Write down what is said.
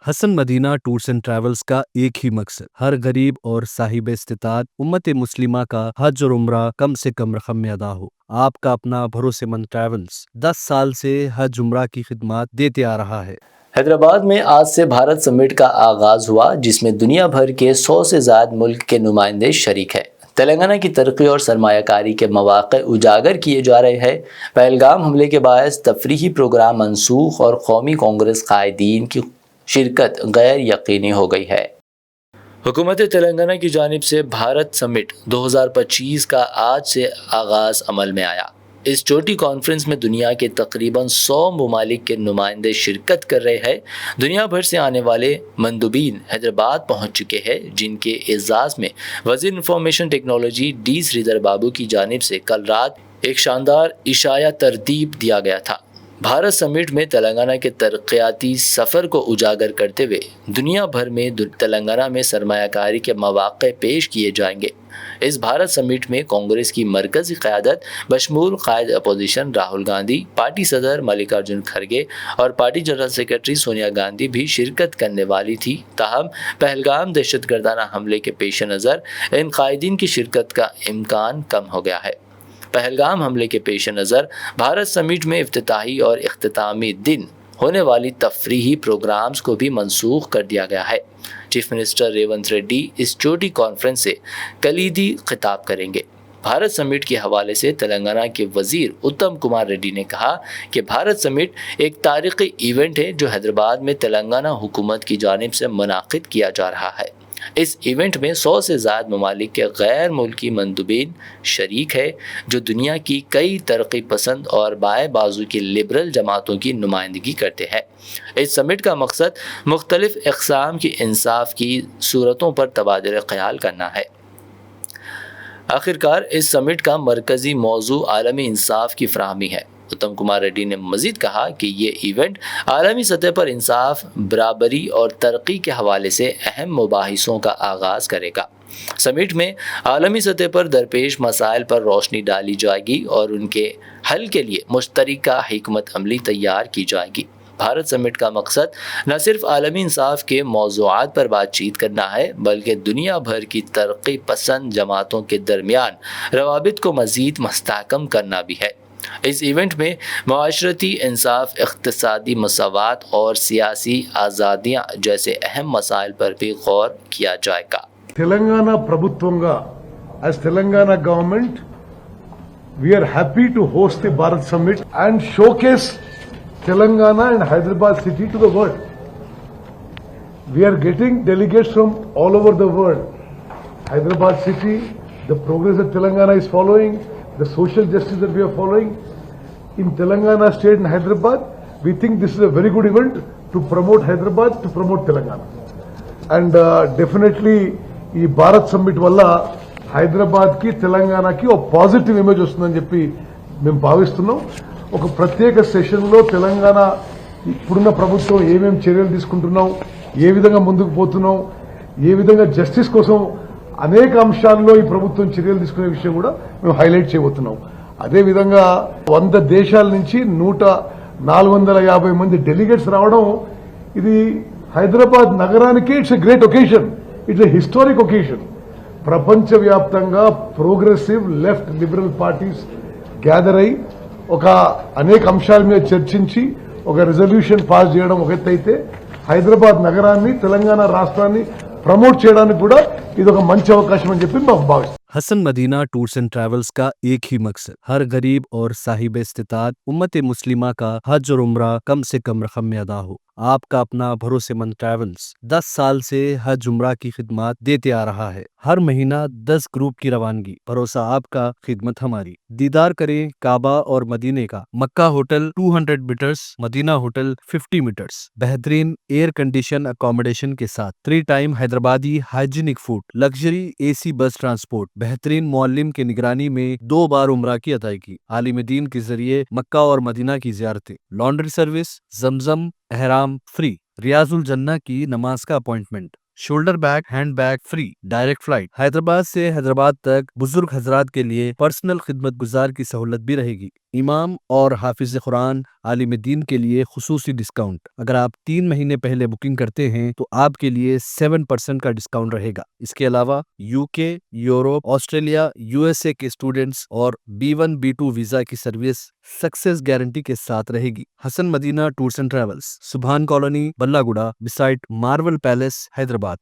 Hasan Madina tours and travels का एक ही मकसद हर गरीब और साहिब इस्तिताअत उम्मत मुस्लिमा का हज और उम्रा कम से कम रकम में अदा हो। आपका अपना भरोसेमंद ट्रैवल्स 10 साल से हज उम्रा की खिदमत देते आ रहा है। हैदराबाद में आज से भारत समिट का आगाज हुआ, जिसमें दुनिया भर के 100 से ज्यादा मुल्क के नुमाइंदे शरीक हैं। तेलंगाना की तरक्की और सरमायाकारी के मौक़े उजागर किए जा रहे हैं। पहलगाम हमले के बायस तफरीही प्रोग्राम मनसूख और कौमी कांग्रेस कायदीन की शिरकत गैर यकीनी हो गई है। हुकूमत तेलंगाना की जानिब से भारत समिट 2025 का आज से आगाज़ अमल में आया। इस छोटी कॉन्फ्रेंस में दुनिया के तकरीबन 100 ममालिक के नुमाइंदे शिरकत कर रहे हैं। दुनिया भर से आने वाले मंदुबीन हैदराबाद पहुंच चुके हैं, जिनके एजाज़ में वज़ीर इंफॉर्मेशन टेक्नोलॉजी डी श्रीधर बाबू की जानिब से कल रात एक शानदार इशाया तरतीब दिया गया था। भारत समिट में तेलंगाना के तरक्याती सफ़र को उजागर करते हुए दुनिया भर में तेलंगाना में सरमायाकारी के मौक़े पेश किए जाएंगे। इस भारत समिट में कांग्रेस की मरकज़ी क़यादत बशमूल कायद अपोजिशन राहुल गांधी, पार्टी सदर मल्लिकार्जुन खड़गे और party general secretary Sonia Gandhi भी शिरकत करने वाली थी। ताहम पहलगाम दहशतगर्दाना हमले के पेश नज़र इन कायदीन की शिरकत का इम्कान कम हो गया है। पहलगाम हमले के पेश नज़र भारत समिट में इफ्तिताही और इख्तितामी दिन होने वाली तफरीही प्रोग्राम्स को भी मनसूख कर दिया गया है। चीफ मिनिस्टर रेवंत रेड्डी इस छोटी कॉन्फ्रेंस से कलीदी खिताब करेंगे। भारत समिट के हवाले से तेलंगाना के वजीर उत्तम कुमार रेड्डी ने कहा कि भारत समिट एक तारीख़ी इवेंट है जो हैदराबाद में तेलंगाना हुकूमत की जानिब से मुनाकिद किया जा रहा है। इस इवेंट में 100 से ज़्यादा ममालिक के गैर मुल्की मंदुबीन शरीक है, जो दुनिया की कई तरक्की पसंद और बाएं बाजू की लिबरल जमातों की नुमाइंदगी करते हैं। इस समिट का मकसद मुख्तलिफ अक़साम की इंसाफ की सूरतों पर तबादला ख़याल करना है। आखिरकार इस समिट का मरकज़ी मौजू आलमी इंसाफ की फराहमी है। उत्तम कुमार रेड्डी ने मजीद कहा कि ये इवेंट आलमी सतह पर इंसाफ, बराबरी और तरक्की के हवाले से अहम मुबाहिसों का आगाज़ करेगा। समिट में आलमी सतह पर दरपेश मसाइल पर रोशनी डाली जाएगी और उनके हल के लिए मुश्तरका हिकमत अमली तैयार की जाएगी। भारत समिट का मकसद न सिर्फ आलमी इंसाफ के मौज़ूआत पर बातचीत करना है, बल्कि दुनिया भर की तरक्की पसंद जमातों के दरमियान रवाबित को मज़ीद मस्तहकम करना भी है। इस इवेंट में माशरती इंसाफ, इक़्तिसादी मसावात और सियासी आज़ादियाँ जैसे अहम मसाइल पर भी गौर किया जाएगा। Telangana प्रभुत्वंगा as Telangana government, we are happy to host the Bharat Summit and showcase Telangana and Hyderabad city to the world. We are getting delegates from all over the world. Hyderabad city, the progress that Telangana is following, the social justice that we are following in Telangana state and Hyderabad, we think this is a very good event to promote Hyderabad, to promote Telangana. And definitely ఈ Bharat summit వల్ల హైదరాబాద్ కి తెలంగాణ కి ఒక positive image వస్తుందని చెప్పి మేము భావిస్తున్నాం. ఒక ప్రత్యేక సెషన్ లో తెలంగాణ ఇప్పుడున్న ప్రభుత్వం ఏమేం చర్యలు తీసుకుంటున్నాం, ఏ విధంగా ముందుకు పోతున్నాం, ఏ విధంగా జస్టిస్ కోసం అనేక అంశాల్లో ఈ ప్రభుత్వం చర్యలు తీసుకునే విషయం కూడా మేము హైలైట్ చేయబోతున్నాం. అదే విధంగా 100 దేశాల నుంచి 450 మంది డెలిగేట్స్ రావడం, ఇది హైదరాబాద్ నగరానికి it's a great occasion, it's a historic occasion. ప్రపంచవ్యాప్తంగా progressive left liberal parties gather అయి ఒక అనేక అంశాల మీద చర్చించి ఒక రెజల్యూషన్ పాస్ చేయడం ఒక ఎత్తు అయితే, హైదరాబాద్ నగరాన్ని, తెలంగాణ రాష్ట్రాన్ని ప్రమోట్ చేయడానికి కూడా ఇది ఒక మంచి అవకాశం అని చెప్పి మాకు భావిస్తాం. Hasan Madina tours and travels का एक ही मकसद हर गरीब और साहिब इस्तिताअत उम्मत मुस्लिमा का हज और उम्रा कम से कम रकम में अदा हो। आपका अपना भरोसेमंद ट्रैवल्स 10 साल से हज उम्रा की खिदमत देते आ रहा है। हर महीना 10 ग्रुप की रवानगी, भरोसा आपका, खिदमत हमारी। दीदार करें काबा और मदीने का। Makkah hotel 200 metres, Madinah hotel 50 metres, बेहतरीन एयर कंडीशन अकोमोडेशन के साथ 3 time Hyderabadi hygienic food, luxury AC bus transport, बेहतरीन मुअल्लिम की निगरानी में 2 बार उम्रा की अदायगी, आलिम दीन के जरिए मक्का और मदीना की ज़ियारतें, लॉन्ड्री सर्विस, जमजम एहराम फ्री, रियाजुल जन्ना की नमाज का appointment, shoulder bag, hand bag free, direct flight. Hyderabad से हैदराबाद तक बुजुर्ग हजरात के लिए पर्सनल खिदमत गुजार की सहूलत भी रहेगी। امام اور حافظ قرآن عالم دین کے لیے خصوصی ڈسکاؤنٹ۔ اگر آپ 3 مہینے پہلے بکنگ کرتے ہیں تو آپ کے لیے 7% کا ڈسکاؤنٹ رہے گا۔ اس کے علاوہ UK، یوروپ، آسٹریلیا، USA کے اسٹوڈنٹس اور B1 B2 ویزا کی سروس سکسیس گارنٹی کے ساتھ رہے گی۔ حسن مدینہ ٹورز اینڈ ٹریولز، سبحان کالونی، بلہ گڈا، بسائڈ مارول پیلیس، حیدرآباد۔